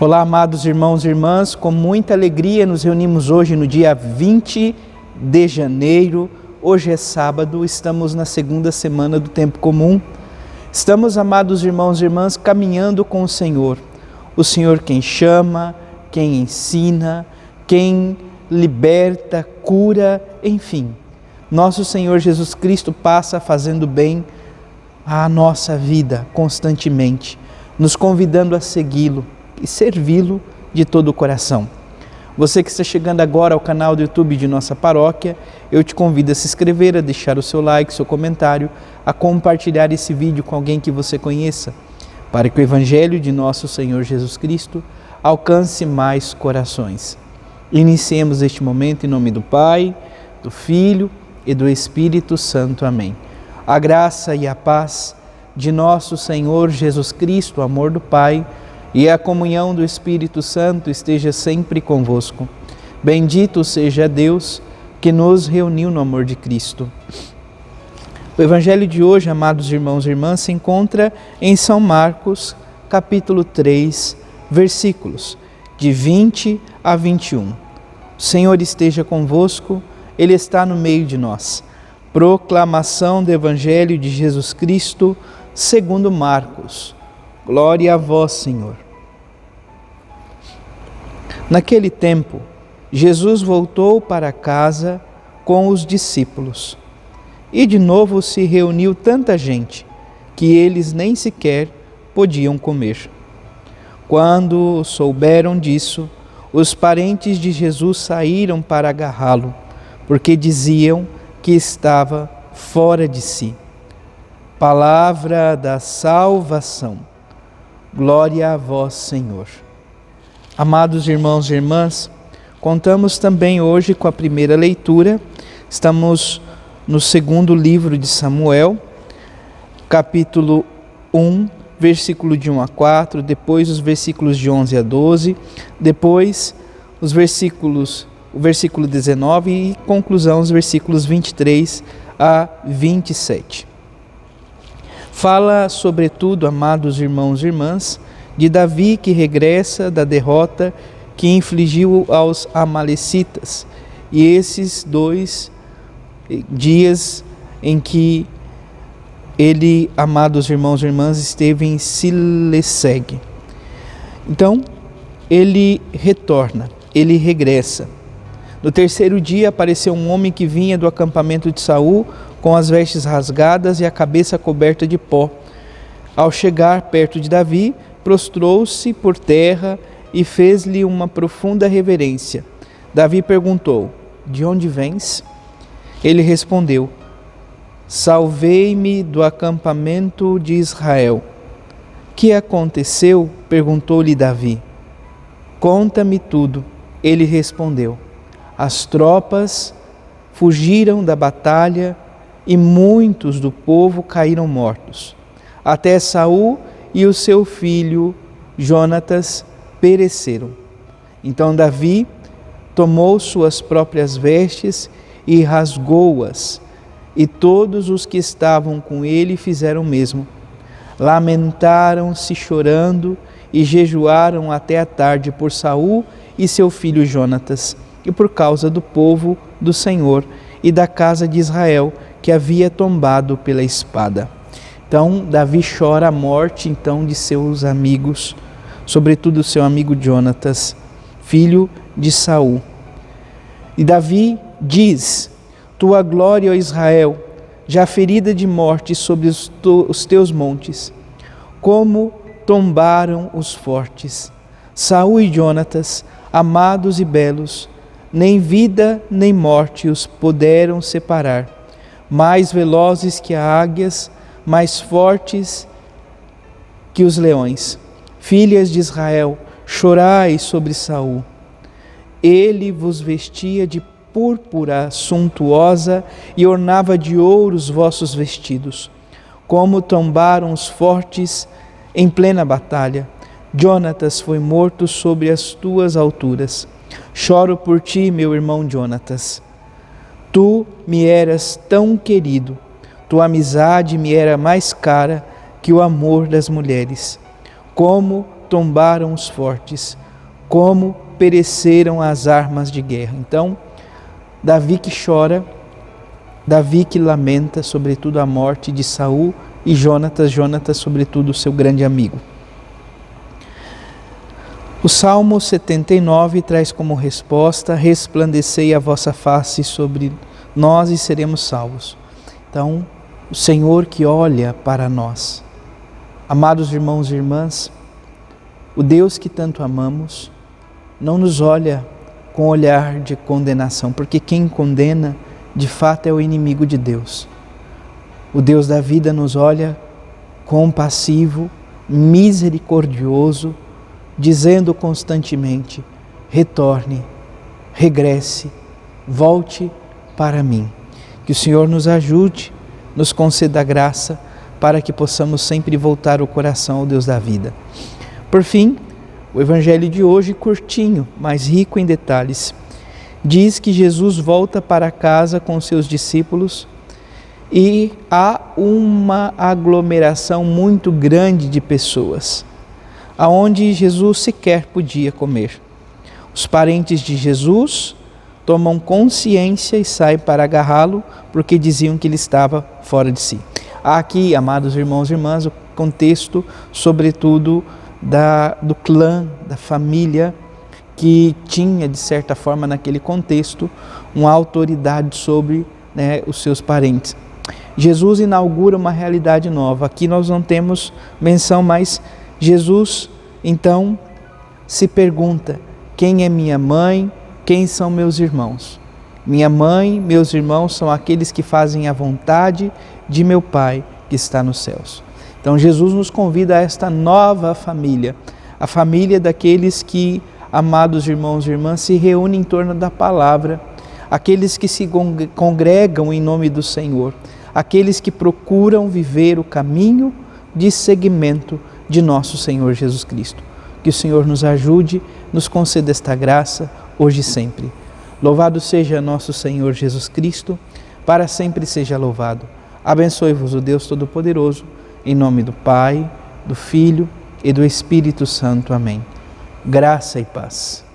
Olá, amados irmãos e irmãs, com muita alegria nos reunimos hoje no dia 20 de janeiro. Hoje é sábado, estamos na segunda semana do tempo comum. Estamos, amados irmãos e irmãs, caminhando com o Senhor quem chama, quem ensina, quem liberta, cura, enfim. Nosso Senhor Jesus Cristo passa fazendo bem à nossa vida constantemente, nos convidando a segui-lo e servi-lo de todo o coração. Você que está chegando agora ao canal do YouTube de nossa paróquia, eu te convido a se inscrever, a deixar o seu like, seu comentário, a compartilhar esse vídeo com alguém que você conheça, para que o Evangelho de nosso Senhor Jesus Cristo alcance mais corações. Iniciemos este momento em nome do Pai, do Filho e do Espírito Santo. Amém. A graça e a paz de nosso Senhor Jesus Cristo, o amor do Pai, e a comunhão do Espírito Santo esteja sempre convosco. Bendito seja Deus que nos reuniu no amor de Cristo. O Evangelho de hoje, amados irmãos e irmãs, se encontra em São Marcos, capítulo 3, versículos de 20 a 21. O Senhor esteja convosco, Ele está no meio de nós. Proclamação do Evangelho de Jesus Cristo, segundo Marcos. Glória a vós, Senhor. Naquele tempo, Jesus voltou para casa com os discípulos. E de novo se reuniu tanta gente que eles nem sequer podiam comer. Quando souberam disso, os parentes de Jesus saíram para agarrá-lo, porque diziam que estava fora de si. Palavra da salvação. Glória a vós, Senhor. Amados irmãos e irmãs, contamos também hoje com a primeira leitura. Estamos no segundo livro de Samuel, capítulo 1, versículo de 1 a 4, depois os versículos de 11 a 12, depois o versículo 19 e conclusão, os versículos 23 a 27. Fala, sobretudo, amados irmãos e irmãs, de Davi que regressa da derrota que infligiu aos amalecitas. E esses 2 dias em que ele, amados irmãos e irmãs, esteve em Sileseg. Então, ele retorna, ele regressa. No terceiro dia apareceu um homem que vinha do acampamento de Saul, com as vestes rasgadas e a cabeça coberta de pó. Ao chegar perto de Davi, prostrou-se por terra e fez-lhe uma profunda reverência. Davi perguntou: de onde vens? Ele respondeu: salvei-me do acampamento de Israel. Que aconteceu? Perguntou-lhe Davi. Conta-me tudo. Ele respondeu: as tropas fugiram da batalha e muitos do povo caíram mortos. Até Saul e o seu filho Jonatas pereceram. Então Davi tomou suas próprias vestes e rasgou-as, e todos os que estavam com ele fizeram o mesmo. Lamentaram-se chorando e jejuaram até a tarde por Saul e seu filho Jonatas, e por causa do povo do Senhor e da casa de Israel, que havia tombado pela espada. Então, Davi chora a morte de seus amigos, sobretudo seu amigo Jonatas, filho de Saul. E Davi diz: tua glória, ó Israel, já ferida de morte sobre os teus montes, como tombaram os fortes. Saul e Jonatas, amados e belos, nem vida nem morte os puderam separar. Mais velozes que as águias, mais fortes que os leões. Filhas de Israel, chorai sobre Saul. Ele vos vestia de púrpura suntuosa e ornava de ouro os vossos vestidos. Como tombaram os fortes em plena batalha. Jonatas foi morto sobre as tuas alturas. Choro por ti, meu irmão Jonatas. Tu me eras tão querido, tua amizade me era mais cara que o amor das mulheres. Como tombaram os fortes, como pereceram as armas de guerra. Então, Davi que chora, Davi que lamenta, sobretudo, a morte de Saul, e Jonatas, sobretudo, seu grande amigo. O Salmo 79 traz como resposta: resplandecei a vossa face sobre nós e seremos salvos. Então, o Senhor que olha para nós. Amados irmãos e irmãs, o Deus que tanto amamos não nos olha com olhar de condenação, porque quem condena, de fato, é o inimigo de Deus. O Deus da vida nos olha compassivo, misericordioso, dizendo constantemente: retorne, regresse, volte para mim. Que o Senhor nos ajude, nos conceda a graça para que possamos sempre voltar o coração ao Deus da vida. Por fim, o Evangelho de hoje, curtinho, mas rico em detalhes, diz que Jesus volta para casa com seus discípulos e há uma aglomeração muito grande de pessoas, aonde Jesus sequer podia comer. Os parentes de Jesus tomam consciência e saem para agarrá-lo, porque diziam que ele estava fora de si. Há aqui, amados irmãos e irmãs, o contexto, sobretudo, do clã, da família, que tinha, de certa forma, naquele contexto, uma autoridade sobre os seus parentes. Jesus inaugura uma realidade nova. Aqui nós não temos menção, mas Jesus, então, se pergunta: quem é minha mãe? Quem são meus irmãos? Minha mãe, meus irmãos são aqueles que fazem a vontade de meu Pai que está nos céus. Então Jesus nos convida a esta nova família, a família daqueles que, amados irmãos e irmãs, se reúnem em torno da palavra, aqueles que se congregam em nome do Senhor, aqueles que procuram viver o caminho de seguimento de nosso Senhor Jesus Cristo. Que o Senhor nos ajude, nos conceda esta graça, hoje e sempre. Louvado seja nosso Senhor Jesus Cristo, para sempre seja louvado. Abençoe-vos o Deus Todo-Poderoso, em nome do Pai, do Filho e do Espírito Santo. Amém. Graça e paz.